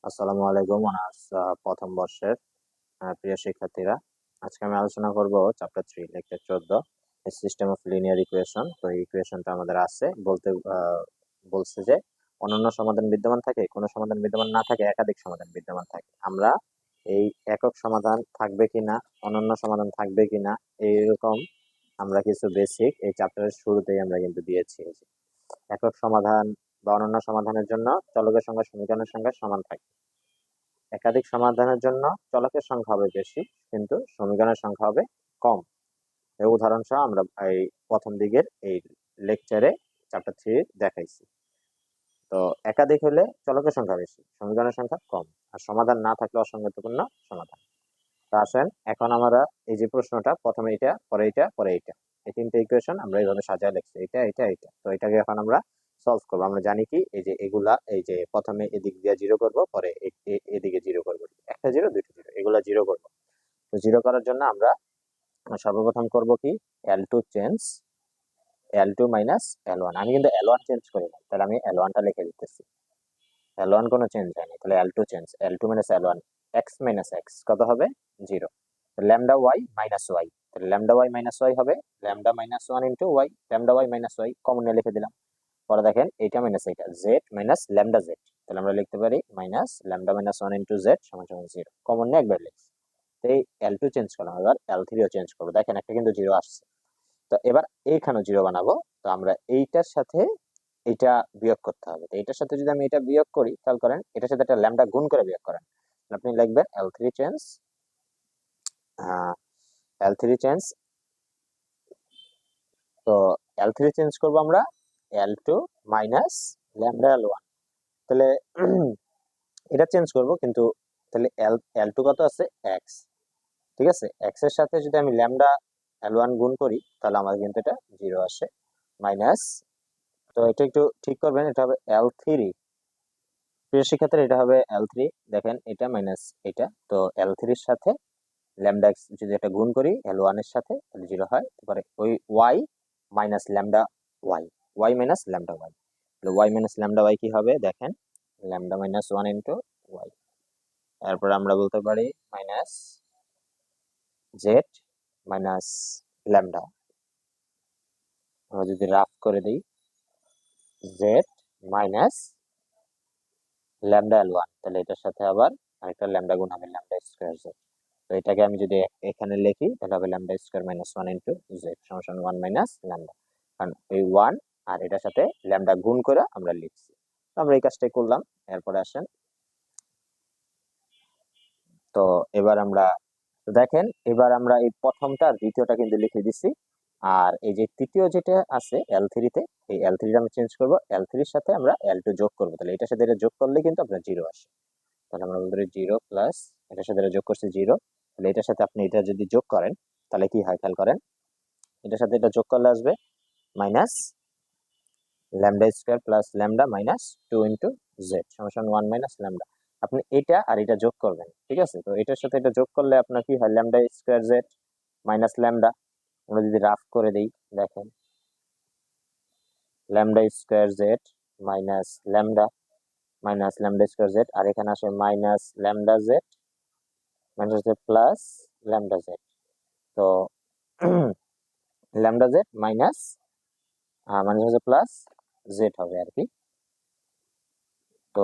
আসসালামু আলাইকুম অনার্স প্রথম বর্ষের প্রিয় শিক্ষার্থীরা। আজকে আমি আলোচনা করব chapter 3 lecture 14 system of linear equation. তো এই ইকুয়েশনটা আমাদের আছে বলছে যে অনন্য সমাধান বিদ্যমান থাকে, কোনো সমাধান বিদ্যমান না থাকে, একাধিক সমাধান বিদ্যমান থাকে। আমরা এই একক সমাধান থাকবে কিনা, অনন্য সমাধান থাকবে কিনা, এইরকম আমরা কিছু বেসিক এই চ্যাপ্টারের শুরুতেই আমরা কিন্তু দিয়েছি। একক সমাধান বা অনন্য সমাধানের জন্য চলকের সংখ্যা সমীকরণের সংখ্যা সমান থাকে। একাধিক সমাধানের জন্য চলকের সংখ্যা হবে বেশি, কিন্তু সমীকরণের সংখ্যা হবে কম। এই উদাহরণ সহ আমরা এই প্রথম দিকের এই লেকচারে চ্যাপ্টার 3 দেখাইছি। তো একাধিক হলে চলকের সংখ্যা বেশি, সমীকরণের সংখ্যা কম, আর সমাধান না থাকলে অসঙ্গতিপূর্ণ সমাধান। তো আসেন এখন আমরা এই যে প্রশ্নটা, প্রথমে এটা, পরে এটা, পরে এটা, এই তিনটে ইকুয়েশন আমরা এইভাবে সাজায় লিখছি, এটা এটা এটা। তো এটাকে এখন আমরা সলভ করবো। আমরা জানি কি, এই যে এগুলা, এই যে প্রথমে এদিক দিয়ে জিরো করবো, পরে এদিকে জিরো করবো, একটা জিরো দুইটা জিরো, এগুলা জিরো করবো। তো জিরো করার জন্য আমরা সর্বপ্রথম করব কি, L2 change L2 minus L1। আমি কিন্তু L1 চেঞ্জ করি না, তাহলে আমি L1টা লিখে দিতেছি। L1 কোনো চেঞ্জ হয়নি, তাহলে L2 change, L2 minus L1, x minus x কত হবে, zero. Lambda Y minus Y, তাহলে ল্যামডা ওয়াই মাইনাস ওয়াই হবে lambda minus one into Y, lambda Y minus Y common নিয়ে লিখে দিলাম। পরে দেখেন এইটা মাইনাস এইটা, জেড মাইনাস ল্যামডা জেড, তাহলে আমরা লিখতে পারি minus lambda minus one into Z সমান সমান জিরো। কমন নিয়ে একবার লিখছি। তো এই L2 চেঞ্জ করলাম, এবার L3ও চেঞ্জ করবো। দেখেন একটা কিন্তু জিরো আসছে, তো এবার এইখানেও জিরো বানাবো। তো আমরা এইটার সাথে এটা বিয়োগ করতে হবে। তো এটার সাথে যদি আমি এটা বিয়োগ করি, খেয়াল করেন এটার সাথে একটা ল্যামডা গুণ করে বিয়োগ করেন, আপনি লিখবেন L3 চেঞ্জ L3 চেঞ্জ। তো L3 চেঞ্জ করবো আমরা L2 মাইনাস ল্যামডা L1, তাহলে এটা চেঞ্জ করব, কিন্তু তাহলে L2 কত আছে, x, ঠিক আছে। x এর সাথে যদি আমি ল্যামডা L1 গুণ করি, তাহলে আমার কিন্তু এটা জিরো আসে, মাইনাস। তো এটা একটু ঠিক করবেন, এটা হবে L3, প্রিয় শিক্ষার্থীরা এটা হবে L3। দেখেন এটা মাইনাস এটা, তো L3 এর সাথে ল্যামডা এক্স যদি এটা গুণ করি L1 এর সাথে, তাহলে জিরো হয়। তারপরে ওই Y minus lambda Y, Y minus lambda Y, তাহলে ওয়াই মাইনাস ল্যামডা ওয়াই কি হবে, দেখেন lambda minus one into Y. তারপরে আমরা বলতে পারি মাইনাস জেড মাইনাস ল্যামডা, আমরা যদি রাফ করে দিই জেড মাইনাস ল্যামডা L1, তাহলে এটার সাথে আবার আরেকটা ল্যামডা গুণ হবে ল্যামডা স্কোয়ার জেড। তো এটাকে আমি যদি এখানে লিখি, তাহলে হবে lambda square minus one into Z সমান ওয়ান মাইনাস ল্যামডা, কারণ এই ওয়ান আর এটার সাথে ল্যামডা গুণ করে আমরা লিখছি। তো আমরা এই কাজটাই করলাম। এরপরে আসেন, তো এবার আমরা দেখেন, এবার আমরা এই প্রথমটা আর দ্বিতীয়টা কিন্তু লিখে দিচ্ছি। আর এই যে তৃতীয় যেটা আছে L3-তে, এই L3টা আমি চেঞ্জ করবো, L3-র সাথে আমরা L2 যোগ করবো, তাহলে এটার সাথে এটা যোগ করলে কিন্তু আপনার জিরো আসে। তাহলে আমরা বলতে পারি জিরো প্লাস, এটার সাথে এটা যোগ করছি জিরো, তাহলে এটার সাথে আপনি এটা যদি যোগ করেন, তাহলে কি হয় খেয়াল করেন, এটার সাথে এটা যোগ করলে আসবে minus lambda square plus lambda minus two into Z সমান ওয়ান মাইনাস ল্যামডা। আপনি এটা আর এটা যোগ করবেন, ঠিক আছে। তো এটার সাথে এটা যোগ করলে আপনার কি হয়, lambda square z minus lambda. আমরা যদি রাফ করে দিই, দেখেন lambda square z minus lambda square z, আর এখানে আসে minus lambda z plus lambda z. তো lambda z minus plus z হবে আর কি। তো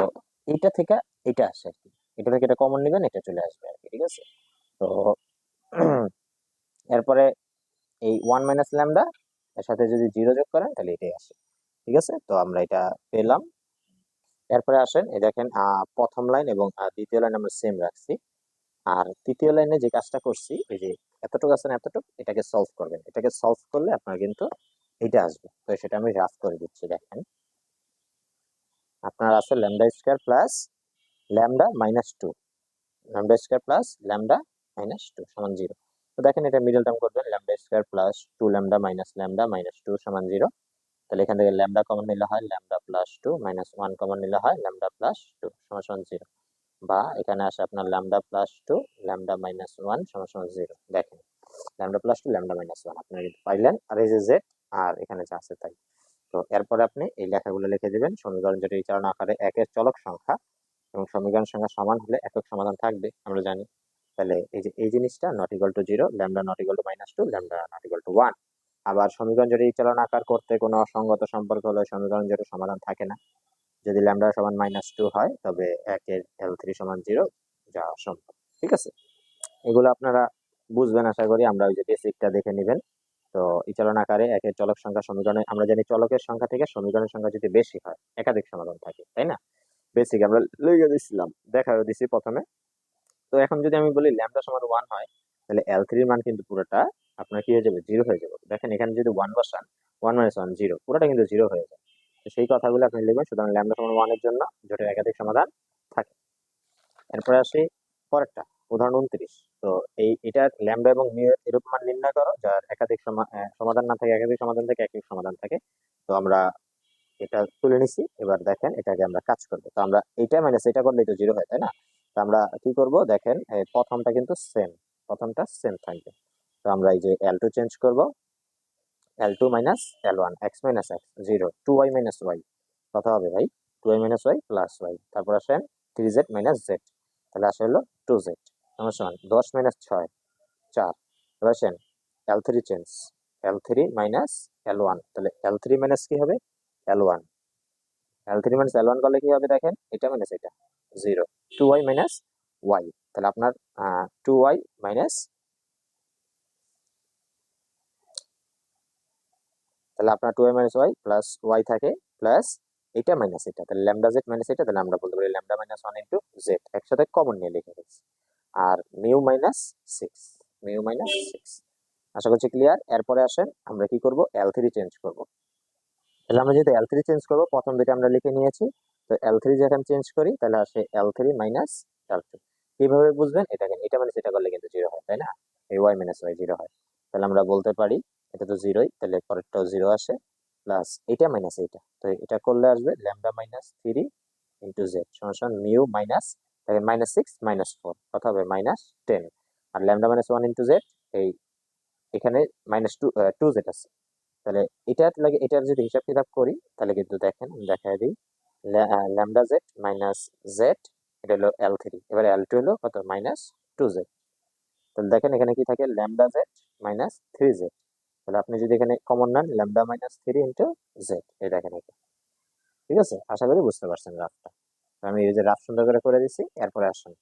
এইটা থেকে এটা আসে আর কি, এটা থেকে এটা কমন নেবেন, এটা চলে আসবে আর কি, ঠিক আছে। তো এরপরে এই ওয়ান মাইনাস ল্যামডা এর সাথে যদি জিরো যোগ করেন, তাহলে এটাই আসে, ঠিক আছে। তো আমরা এটা পেলাম। এরপরে আসেন, এই দেখেন প্রথম লাইন এবং দ্বিতীয় লাইন আমরা সেম রাখছি। আর তৃতীয় লাইনে যে কাজটা করছি, এই যে এতটুকু আছে না, এতটুকু, এটাকে সলভ করবেন। এটাকে সলভ করলে আপনার কিন্তু এটা আসবে। তো সেটা আমি রাফ করে দিচ্ছি। দেখেন আপনার আছে lambda square plus lambda minus two, lambda square plus lambda minus two সমান জিরো। তো দেখেন এটা মিডল টার্ম করবেন, lambda square plus two lambda minus two সমান জিরো। তাহলে এখান থেকে ল্যামডা কমন নিলে হয় lambda plus two, minus one common নিলে হয় ল্যামডা প্লাস টু সমান সমান জিরো। বা এখানে আসে আপনার lambda plus two lambda minus one সমান সমান জিরো। দেখেন lambda plus two lambda minus one আপনারা কিন্তু পাইলেন, আর এই যে জেড আর এখানে যা আছে তাই। তো এরপরে আপনি এই লেখাগুলো লিখে দিবেন, সমীকরণ যেটা এই চারণ আকারে একের চলক সংখ্যা এবং সমীকরণ সংখ্যা সমান হলে একক সমাধান থাকবে আমরা জানি। তাহলে এই জিনিসটা not equal to 0, lambda not equal to -2, lambda not equal to 1। আবার সমীকরণ জটিল চলন আকার করতে কোনো অসঙ্গত সম্পর্ক হলে সমীকরণ জটিল সমাধান থাকে না। যদি ল্যামডা সমান -2 হয় তবে 1 এর L3 সমান 0 যা অসম্ভব। ঠিক আছে, এগুলো আপনারা বুঝবেন আশা করি। আমরা ওই যে বেসিকটা দেখে নেবেন। তো ইচলন আকারে একের চলক সংখ্যা সমীকরণে আমরা জানি চলকের সংখ্যা থেকে সমীকরণের সংখ্যা যদি বেশি হয় একাধিক সমাধান থাকে, তাই না? বেসিক আমরা লিখে দিছিলাম, দেখাও দিছি প্রথমে। তো এখন যদি আমি বলি ল্যামডা সমান 1 হয় তাহলে L3 এর মান কিন্তু পুরোটা আপনার কি হয়ে যাবে, 0 হয়ে যাবে। দেখেন এখানে যদি 1 বসান, 1 - 1 0, পুরোটা কিন্তু 0 হয়ে যায়। তো সেই কথাগুলো আপনি লিখবেন। সুতরাং ল্যামডা সমান 1 এর জন্য জোটের একাধিক সমাধান থাকে। এরপরে আসি পরেরটা, উদাহরণ 29। তো এটার ল্যামডা এবং মিউ এর এরূপ মান নির্ণয় করো যার একাধিক সমাধান না থাকে, একাধিক সমাধান থেকে একই সমাধান থাকে। তো আমরা এটা তুলে নিছি। এবার দেখেন এটাকে আমরা কাজ করবো। তো আমরা এইটা মাইনাস এটা করলে তো 0 হয়, তাই না? তো আমরা কি করব, দেখেন প্রথমটা কিন্তু সেম, প্রথমটা সেম থাকবে। তো আমরা এই যে L2 চেঞ্জ করব, L2 minus L1, x minus x 0, 2y minus y কত হবে ভাই? 2y minus y plus y। তারপর আসেন 3z মাইনাস z, তাহলে আসে হলো 2z সমান 10 মাইনাস 6 4। এবার আসেন L3 change, L3 minus L1, তাহলে L3 মাইনাস কি হবে, L1। L3 মাইনাস L1 করলে কি হবে, দেখেন এটা মাইনাস এটা 0, 2y মাইনাস y, তাহলে আপনার 2y মাইনাস, তাহলে আপনার 2y minus y plus y থাকে, প্লাস এটা মাইনাস এটা, তাহলে ল্যামডা জেড মাইনাস এটা, তাহলে আমরা বলতে পারি ল্যামডা মাইনাস 1 ইন্টু জেড, একসাথে কমন নিয়ে লিখে ফেলছি। আর মিউ মাইনাস 6, মিউ মাইনাস 6। আশা করছি ক্লিয়ার। এরপরে আসেন আমরা কি করব, L3 চেঞ্জ করব। তাহলে আমরা যেহেতু L3 চেঞ্জ করবো, প্রথম দুটো আমরা লিখে নিয়েছি। তো L3 যখন চেঞ্জ করি তাহলে আসে L3 মাইনাস L2। কিভাবে বুঝবেন, এটা মানে সেটা করলে কিন্তু 0 হয়, তাই না? এই y মাইনাস y 0 হয়। তাহলে আমরা বলতে পারি এটা তো 0ই, তাহলে পরেরটাও 0 আসে, প্লাস এটা মাইনাস এটা, তো এটা করলে আসবে ল্যামডা মাইনাস 3 ইন্টু জেড সমান মিউ মাইনাস, তাহলে -6 -4 কত হবে, -10। আর ল্যামডা মাইনাস 1 ইন্টু জেড, এই এখানে -2 জেড আছে। তাহলে এটার লাগে, এটার যদি হিসাব কিতাব করি তাহলে কিন্তু দেখেন আমি দেখাই দিই, ল্যামডা জেড মাইনাস জেড, এটা হলো L3, এবারে L2 হলো কত, -2z। তাহলে দেখেন এখানে কি থাকে, ল্যামডা জেড মাইনাস 3z। তাহলে আপনি যদি এখানে কমন নেন ল্যামডা মাইনাস 3 ইন্টু জেড, এই দেখেন এটা। ঠিক আছে, আশা করি বুঝতে পারছেন রাফটা। আমি এই যে রাফ সুন্দর করে দিচ্ছি। এরপরে আসুন,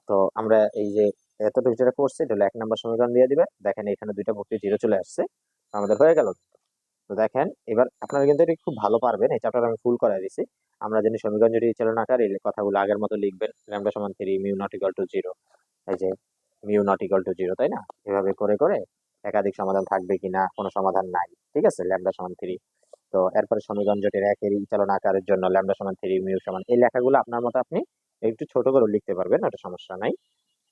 তো আমরা এই যে এতটুকু যেটা করছি এটা হলো 1 নম্বর সমীকরণ দিয়ে দিবেন। দেখেন এখানে দুইটা ভর্তি 0 চলে আসছে, আমাদের হয়ে গেল। তো দেখেন এবার আপনারা কিন্তু এটা খুব ভালো পারবেন, এই চ্যাপ্টার আমি ফুল করাই দিছি। আমরা জানি সমীকরণ যদি চলন আকার, এই কথাগুলো আগের মতো লিখবেন, ল্যামডা সমান 3, মিউ নট ইকুয়াল টু 0, এই যে মিউ নট ইকুয়াল টু 0, তাই না? এভাবে করে করে একাধিক সমাধান থাকবে কিনা, কোনো সমাধান নাই। ঠিক আছে, ল্যামডা সমান 3। তো এরপরে সমীকরণ জটিল একের চলন আকারের জন্য ল্যামডা সমান 3, মিউ সমান, এই লেখাগুলো আপনার মতো আপনি একটু ছোট করে লিখতে পারবেন, ওটা সমস্যা নাই।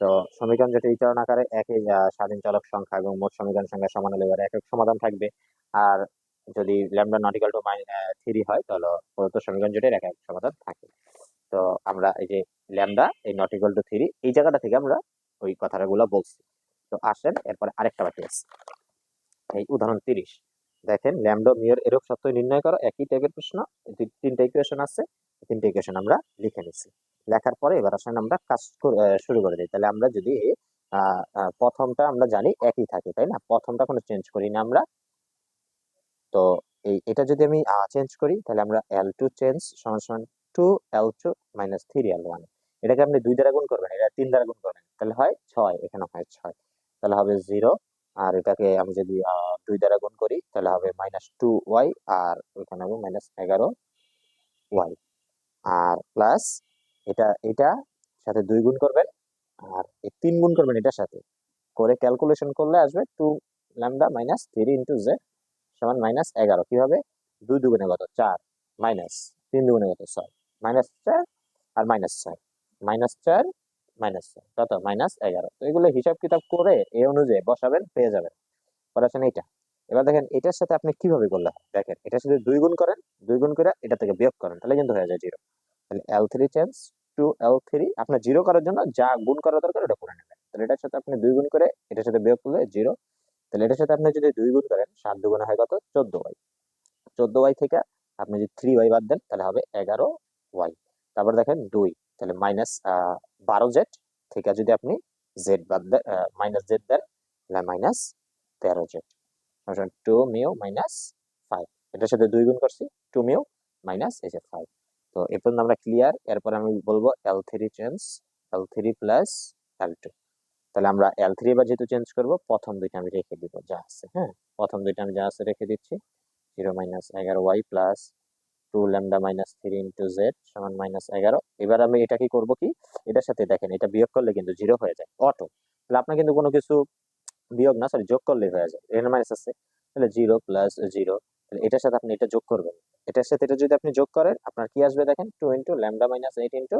তো সমীকরণ জটিল চলন আকারে একই স্বাধীন চলক সংখ্যা এবং মোট সমীকরণ সংখ্যা সমান হলে এবার একক সমাধান থাকবে। আর যদি ল্যামডা নট ইকুয়াল টু 3 হয় তাহলে প্রদত্ত সমীকরণ জটিল একক সমাধান থাকে। তো আমরা এই যে ল্যামডা এই নট ইকুয়াল টু 3, এই জায়গাটা থেকে আমরা ওই কথাগুলো বলছি। তো আসেন এরপরে আরেকটা বাকি আছে, এই উদাহরণ 30। দেখেন ল্যামডা মিউ এর এরূপ সত্য নির্ণয় করো, একই টাইপের প্রশ্ন, তিনটা ইকুয়েশন আছে, তিনটা ইকুয়েশন আমরা লিখে নিছি। লেখার পরে এবার আসেন আমরা কাজ শুরু করে দিই। তাহলে আমরা যদি প্রথমটা আমরা জানি একই থাকে, তাই না? প্রথমটা কোনো চেঞ্জ করি না আমরা। তো এটা যদি আমি চেঞ্জ করি তাহলে আমরা L2 চেঞ্জ সমান সমান 2L2 মাইনাস 3L1, এটাকে আপনি 2 দ্বারা গুণ করবেন, এটা 3 দ্বারা গুণ করবেন, তাহলে হয় 6, এখানে হয় 6, তাহলে হবে 0। আর এটাকে আমি যদি 2 দ্বারা গুণ করি তাহলে হবে -2y, আর এখানে হবে -11y, আর প্লাস এটা সাথে 2 গুণ করবেন, আর এই 3 গুণ করবেন এটার সাথে, করে ক্যালকুলেশন করলে আসবে 2 ল্যামডা মাইনাস 3 ইন্টু জেড সমান -11। কি হবে, 2 দুগুণে কত, 4, মাইনাস 3 দুগুণে কত, 6, -4 আর -4, -4 -4 কত, -11। তো এগুলো হিসাব কিতাব করে এই অনুযায়ী বসাবেন, পেয়ে যাবেন। করেছেন এইটা। এবার দেখেন এটার সাথে আপনি কিভাবে করলে হয়, দেখেন এটার সাথে 2 গুণ করেন, 2 গুণ করে এটা থেকে বিয়োগ করেন, তাহলে কিন্তু হয়ে যায় 0। তাহলে L3 চেঞ্জ টু L3, আপনার 0 করার জন্য যা গুণ করা দরকার ওটা করে নেবেন। তাহলে এটার সাথে আপনি 2 গুণ করে এটার সাথে বিয়োগ করলে 0। তাহলে এটার সাথে আপনি যদি 2 গুণ করেন, 7 দুগুণে হয় কত, 14y। 14y থেকে আপনি যদি 3y বাদ দেন তাহলে হবে 11y। তারপর দেখেন 2, তাহলে মাইনাস 12z থেকে যদি আপনি জেড বাদ দেন, মাইনাস জেড দেন, তাহলে মাইনাস 13z। 2 মিউ মাইনাস 5, এটার সাথে 2 গুণ করছি, 2 মিউ মাইনাস এই যে 5। তো এ পর্যন্ত আমরা ক্লিয়ার। এরপর আমি বলবো L3 change, L3 plus L2। তাহলে আমরা L3 এবার যেহেতু চেঞ্জ করবো, প্রথম দুইটা আমি রেখে দিব যা আছে। হ্যাঁ, প্রথম দুইটা আমি যা আছে রেখে দিচ্ছি। 0 minus 11y plus 2 lambda minus 3 into Z সমান মাইনাস 11। এবার আমি এটা কি করবো কি, এটার সাথে দেখেন এটা বিয়োগ করলে কিন্তু 0 হয়ে যায় অটো। তাহলে আপনার কিন্তু কোনো কিছু বিয়োগ না, সরি যোগ করলেই হয়ে যায়। এখানে মাইনাস আছে, তাহলে 0 প্লাস 0, তাহলে এটার সাথে আপনি এটা যোগ করবেন। এটার সাথে এটা যদি আপনি যোগ করেন, আপনার কি আসবে দেখেন, 2 into lambda minus 8 into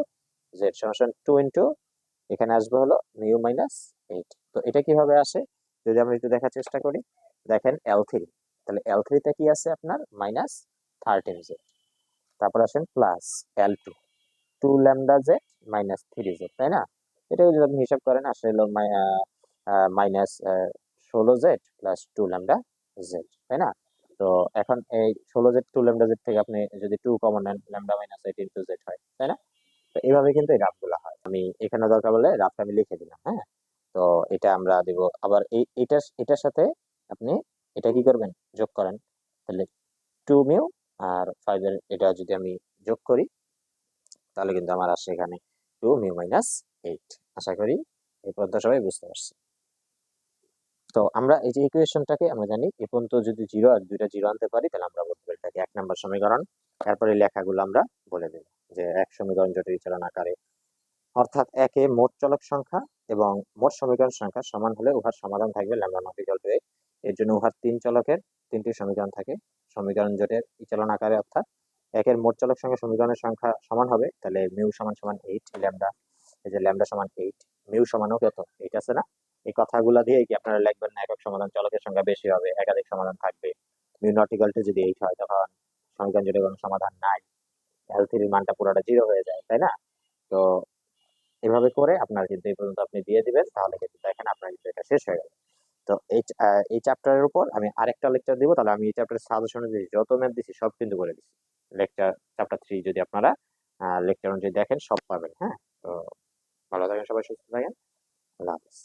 Z সমান 2 ইন্টু, এখানে আসবে হলো মিউ মাইনাস 8। তো এটা কিভাবে আসে যদি আমরা একটু দেখার চেষ্টা করি, দেখেন L3, তাহলে L3 তে কি আছে আপনার মাইনাস 13z। তারপর আসেন plus L2, 2 lambda z minus 3z, তাই না? এটা যদি আপনি হিসাব করেন আসলে হলো minus 16z plus 2 lambda Z, তাই না? তো এখন এই 16z 2 ল্যামডা জেড থেকে আপনি যদি 2 কমন নেন, ল্যামডা মাইনাস 8 ইন্টু জেড হয়, তাই না? তো এইভাবে কিন্তু এই রাফগুলো হয়। আমি এখানে দরকার বলে রাফটা আমি লিখে দিলাম। হ্যাঁ, তো এটা আমরা দিব আবার এটার সাথে আপনি এটা কি করবেন, যোগ করেন। তাহলে 2 মিউ আর 5 এর এটা যদি আমি যোগ করি, তাহলে কিন্তু আমার আসে এখানে 2 মিউ মাইনাস 8। আশা করি এই পর্যন্ত সবাই বুঝতে পারছি। তো আমরা এই যে ইকুয়েশনটাকে আমরা জানি এ পর্যন্ত যদি 0 আর দুইটা 0 আনতে পারি, তাহলে আমরা বলতে পারি এটাকে 1 নম্বর সমীকরণ। তারপরে লেখাগুলো আমরা বলে দেব যে এক সমীকরণ জটিল চলন আকারে, অর্থাৎ একে মোট চলক সংখ্যা এবং মোট সমীকরণ সংখ্যা সমান হলে উহার সমাধান থাকবে ল্যামডা নট ইকুয়াল টু 8। এর জন্য উহার 3 চলকের 3টি সমীকরণ থাকে সমীকরণ জোটের ইচলন আকারে, অর্থাৎ একের মোট চলক সংখ্যা সমীকরণের সংখ্যা সমান হবে, তাহলে মিউ সমান সমান 8 ল্যামডা, এই যে ল্যামডা সমান 8, মিউ সমানও কত 8 আছে না? এই কথাগুলো দিয়ে কি আপনারা লিখবেন না একক সমাধান চলকের সংখ্যা বেশি হবে, একাধিক সমাধান থাকবে। মিউ নট ইকুয়াল টু যদি 8 হয়, তখন সমীকরণ জোটের কোনো সমাধান নাই, L3 এর মানটা পুরোটা 0 হয়ে যায়, তাই না? তো এভাবে করে আপনার কিন্তু এই পর্যন্ত আপনি দিয়ে দিবেন, তাহলে কিন্তু দেখেন আপনার কিন্তু এটা শেষ হয়ে গেল। তো এই চ্যাপ্টারের উপর আমি আরেকটা লেকচার দিব, তাহলে আমি এই চ্যাপ্টারের সাজেশন অনুযায়ী যত ম্যাথ দিছি সব কিন্তু বলে দিচ্ছি। লেকচার চ্যাপ্টার 3 যদি আপনারা লেকচার অনুযায়ী দেখেন সব পাবেন। হ্যাঁ, তো ভালো থাকেন সবাই, সুস্থ থাকেন, আল্লাহ হাফেজ।